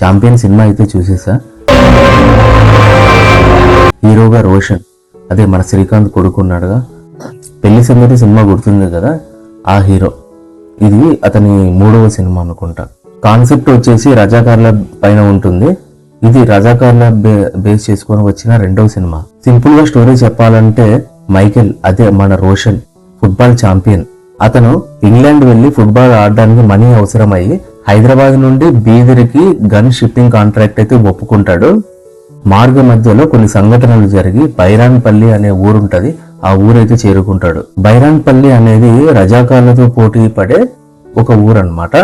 Champion cinema అయితే చూసేసా. హీరోగా రోషన్, అదే మన శ్రీకాంత్ కొడుకున్నాడుగా. పెళ్లి సంగతి సినిమా గుర్తుంది కదా, ఆ హీరో. ఇది అతని 3వ సినిమా అనుకుంటా. కాన్సెప్ట్ వచ్చేసి రజాకార్ల పైన ఉంటుంది. ఇది రజాకార్ల బేస్ చేసుకొని వచ్చిన 2వ సినిమా. సింపుల్ గా స్టోరీ చెప్పాలంటే, మైకేల్, అదే మన రోషన్, ఫుట్బాల్ ఛాంపియన్. అతను ఇంగ్లాండ్ వెళ్లి ఫుట్బాల్ ఆడడానికి మనీ అవసరమయ్యి హైదరాబాద్ నుండి బీదరికి గన్ షిప్పింగ్ కాంట్రాక్ట్ అయితే ఒప్పుకుంటాడు. మార్గ మధ్యలో కొన్ని సంఘటనలు జరిగి బైరాన్పల్లి అనే ఊరుంటది, ఆ ఊరైతే చేరుకుంటాడు. బైరాన్పల్లి అనేది రజాకార్లతో పోటీ పడే ఒక ఊరన్నమాట.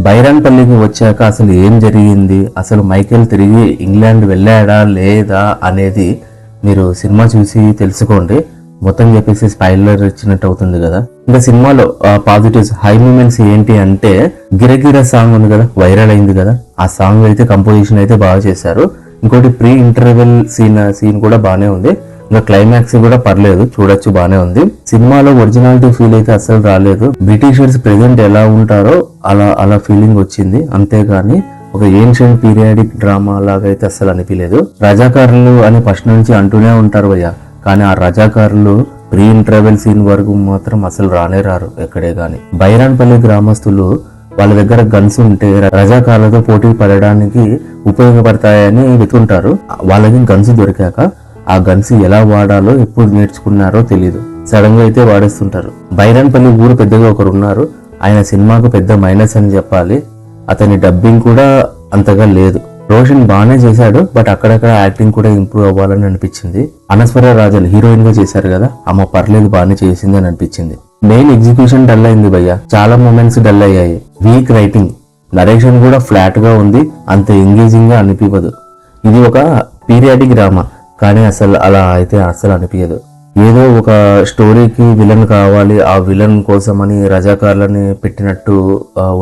బైరాన్పల్లికి వచ్చాక అసలు ఏం జరిగింది, అసలు మైకేల్ తిరిగి ఇంగ్లాండ్ వెళ్ళాడా లేదా అనేది మీరు సినిమా చూసి తెలుసుకోండి. మొత్తం చెప్పేసి స్పాయిలర్ ఇచ్చినట్టు అవుతుంది కదా. ఇంకా సినిమాలో పాజిటివ్స్, హై మూమెంట్స్ ఏంటి అంటే, గిరగిర సాంగ్ ఉంది కదా, వైరల్ అయింది కదా, ఆ సాంగ్ అయితే కంపోజిషన్ అయితే బాగా చేశారు. ఇంకోటి ప్రీ ఇంటర్వెల్ సీన్ కూడా బానే ఉంది. ఇంకా క్లైమాక్స్ కూడా పర్లేదు, చూడొచ్చు, బానే ఉంది. సినిమాలో ఒరిజినాలిటీ ఫీల్ అయితే అసలు రాలేదు. బ్రిటిషర్స్ ప్రెసెంట్ ఎలా ఉంటారో అలా ఫీలింగ్ వచ్చింది, అంతేగాని ఒక ఏన్షియంట్ పీరియాడిక్ డ్రామా లాగా అయితే అసలు అనిపించలేదు. రజాకారులు అని ఫస్ట్ నుంచి అంటూనే ఉంటారు భయ్య, కానీ ఆ రజాకారులు ప్రీ ఇంటర్వెల్ సీన్ వరకు మాత్రం అసలు రానే రారు ఎక్కడే గాని. బైరాన్పల్లి గ్రామస్తులు వాళ్ళ దగ్గర గన్స్ ఉంటే రజాకారులతో పోటీ పడడానికి ఉపయోగపడతాయని వెతుంటారు. వాళ్ళకి గన్స్ దొరికాక ఆ గన్స్ ఎలా వాడాలో ఎప్పుడు నేర్చుకున్నారో తెలీదు, సడన్ గా అయితే వాడేస్తుంటారు. బైరాన్పల్లి ఊరు పెద్దగా ఒకరు ఉన్నారు, ఆయన సినిమాకు పెద్ద మైనస్ అని చెప్పాలి. అతని డబ్బింగ్ కూడా అంతగా లేదు. రోషన్ బాగానే చేశాడు, బట్ అక్కడక్కడ యాక్టింగ్ కూడా ఇంప్రూవ్ అవ్వాలని అనిపించింది. అనస్వర రాజల్ హీరోయిన్ గా చేశారు కదా, అమ్మ పర్లేదు బాగానే చేసింది అని అనిపించింది. మెయిన్ ఎగ్జిక్యూషన్ డల్ అయింది భయ్య, చాలా మూమెంట్స్ డల్ అయ్యాయి. వీక్ రైటింగ్, నరేషన్ కూడా ఫ్లాట్ గా ఉంది, అంత ఎంగేజింగ్ గా అనిపించదు. ఇది ఒక పీరియాడిక్ డ్రామా, కానీ అసలు అలా అయితే అసలు అనిపించదు. ఏదో ఒక స్టోరీకి విలన్ కావాలి, ఆ విలన్ కోసమని రజాకార్లని పెట్టినట్టు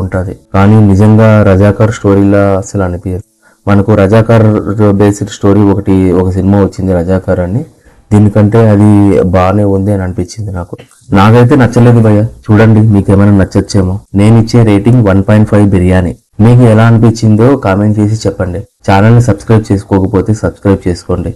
ఉంటది, కానీ నిజంగా రజాకార్ స్టోరీలా అసలు అనిపించదు. మనకు రజాకార్ బేస్డ్ స్టోరీ ఒక సినిమా వచ్చింది రజాకార్ అని, దీనికంటే అది బాగానే ఉంది అని అనిపించింది నాకైతే నచ్చలేదు భయ్య. చూడండి, మీకేమైనా నచ్చొచ్చేమో. నేను ఇచ్చే రేటింగ్ 1.5 బిర్యానీ. మీకు ఎలా అనిపించిందో కామెంట్ చేసి చెప్పండి. ఛానల్ని సబ్స్క్రైబ్ చేసుకోకపోతే సబ్స్క్రైబ్ చేసుకోండి.